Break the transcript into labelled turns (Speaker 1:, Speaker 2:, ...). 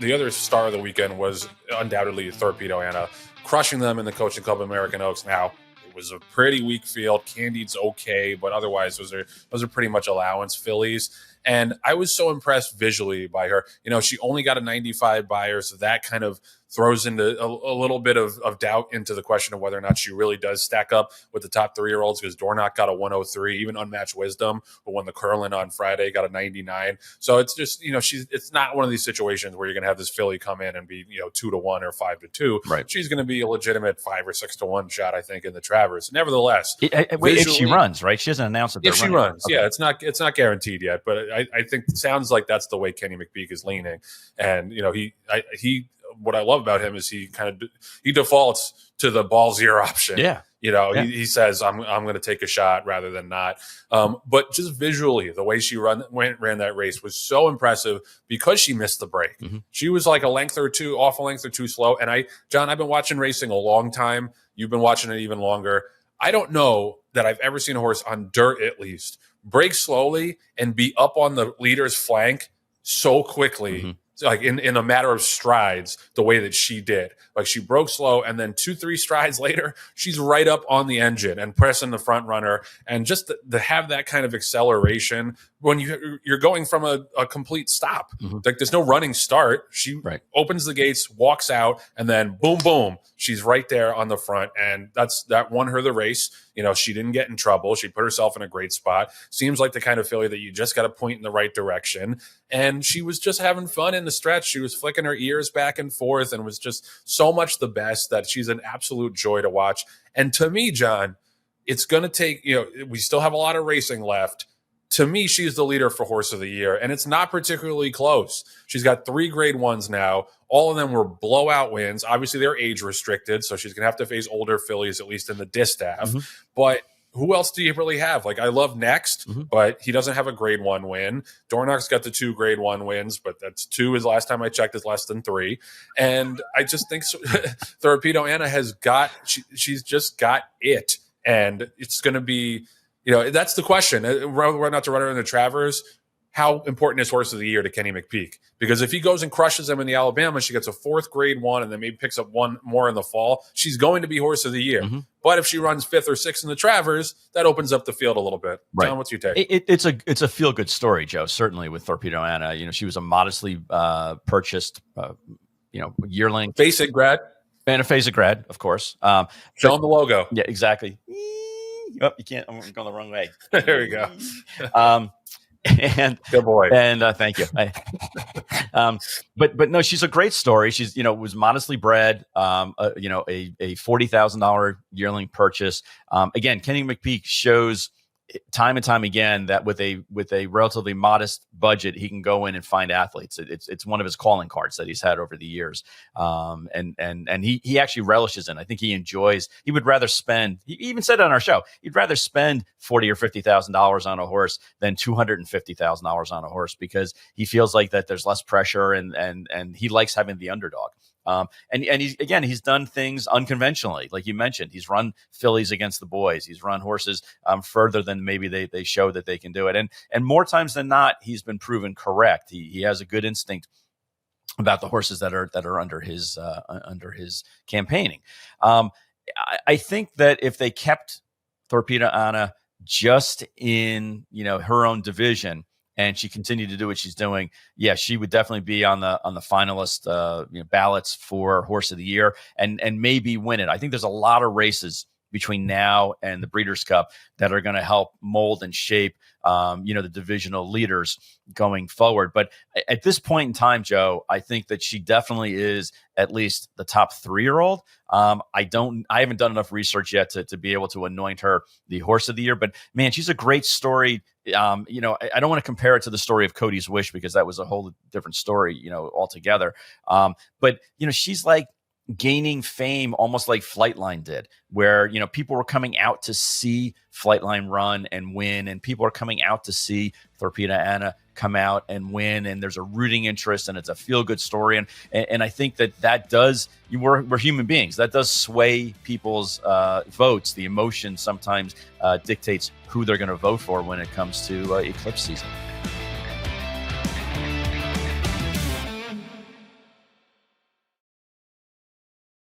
Speaker 1: the other star of the weekend was undoubtedly Thorpedo Anna, crushing them in the Coaching Club American Oaks. Now, it was a pretty weak field. Candide's okay, but otherwise those are pretty much allowance fillies. And I was so impressed visually by her. She only got a 95 Beyer, so that kind of throws into a little bit of doubt into the question of whether or not she really does stack up with the top 3-year-olds, because Dornoch got a 103, even Unmatched Wisdom, who won the Curlin on Friday, got a 99. So it's just, it's not one of these situations where you're going to have this filly come in and be, 2-1 or 5-2.
Speaker 2: Right.
Speaker 1: She's going to be a legitimate 5 or 6-1 shot, I think, in the Travers. Nevertheless,
Speaker 2: if she runs, right? She hasn't announced that.
Speaker 1: If she
Speaker 2: running.
Speaker 1: runs,
Speaker 2: Okay.
Speaker 1: yeah, it's not guaranteed yet, but I think it sounds like that's the way Kenny McPeak is leaning. And he what I love about him is he defaults to the ballsier option.
Speaker 2: Yeah.
Speaker 1: He says, I'm going to take a shot rather than not. But just visually, the way she ran that race was so impressive because she missed the break. Mm-hmm. She was like off a length or two slow. And John, I've been watching racing a long time. You've been watching it even longer. I don't know that I've ever seen a horse on dirt, at least, break slowly and be up on the leader's flank so quickly. Mm-hmm. Like in a matter of strides, the way that she did. Like she broke slow, and then 2-3 strides later, she's right up on the engine and pressing the front runner. And just to have that kind of acceleration when you're going from a complete stop. Mm-hmm. Like there's no running start. She opens the gates, walks out, and then boom, boom, she's right there on the front. And that won her the race. She didn't get in trouble. She put herself in a great spot. Seems like the kind of filly that you just got to point in the right direction. And she was just having fun in the stretch. She was flicking her ears back and forth and was just so much the best that she's an absolute joy to watch. And to me, John, it's going to take, we still have a lot of racing left. To me, she's the leader for Horse of the Year, and it's not particularly close. She's got 3 Grade 1s now. All of them were blowout wins. Obviously, they're age restricted, so she's going to have to face older fillies, at least in the distaff. Mm-hmm. But who else do you really have? Like, I love Next, mm-hmm. but he doesn't have a Grade 1 win. Dornoch's got the 2 Grade 1 wins, but that's 2 is last time I checked is less than 3. And I just think Thorpedo Anna has she's just got it. And it's going to be, that's the question. We're not to run her in the Travers. How important is Horse of the Year to Kenny McPeak? Because if he goes and crushes them in the Alabama, she gets a 4th Grade 1 and then maybe picks up 1 more in the fall. She's going to be Horse of the Year. Mm-hmm. But if she runs 5th or 6th in the Travers, that opens up the field a little bit. Right. John, what's your take?
Speaker 2: It's a feel-good story, Joe, certainly with Thorpedo Anna. She was a modestly purchased, yearling.
Speaker 1: Basic grad.
Speaker 2: And a Phasic grad, of course.
Speaker 1: Show them the logo.
Speaker 2: Yeah, exactly. Oh, you can't. I'm going the wrong way.
Speaker 1: There we go.
Speaker 2: And
Speaker 1: good boy.
Speaker 2: And thank you. But no, she's a great story. She's was modestly bred. A $40,000 yearling purchase. Again, Kenny McPeak shows time and time again that with a relatively modest budget, he can go in and find athletes. It's one of his calling cards that he's had over the years. And he actually relishes in. I think he enjoys. He would rather spend. He even said on our show, he'd rather spend $40,000 or $50,000 on a horse than $250,000 on a horse, because he feels like that there's less pressure and he likes having the underdog. And he's done things unconventionally, like you mentioned. He's run fillies against the boys. He's run horses further than maybe they show that they can do it. And more times than not, he's been proven correct. He has a good instinct about the horses that are under his campaigning. I think that if they kept Thorpedo Anna just in her own division, and she continued to do what she's doing, yeah, she would definitely be on the finalist ballots for Horse of the Year and maybe win it. I think there's a lot of races between now and the Breeders' Cup that are going to help mold and shape the divisional leaders going forward. But at this point in time, Joe, I think that she definitely is at least the top 3-year-old. I haven't done enough research yet to be able to anoint her the Horse of the Year, but man, she's a great story. I don't want to compare it to the story of Cody's Wish, because that was a whole different story, altogether. But she's like gaining fame almost like Flightline did, where people were coming out to see Flightline run and win, and people are coming out to see Thorpedo Anna come out and win, and there's a rooting interest, and it's a feel-good story, and I think that does, we're human beings, that does sway people's votes. The emotion sometimes dictates who they're going to vote for when it comes to Eclipse season.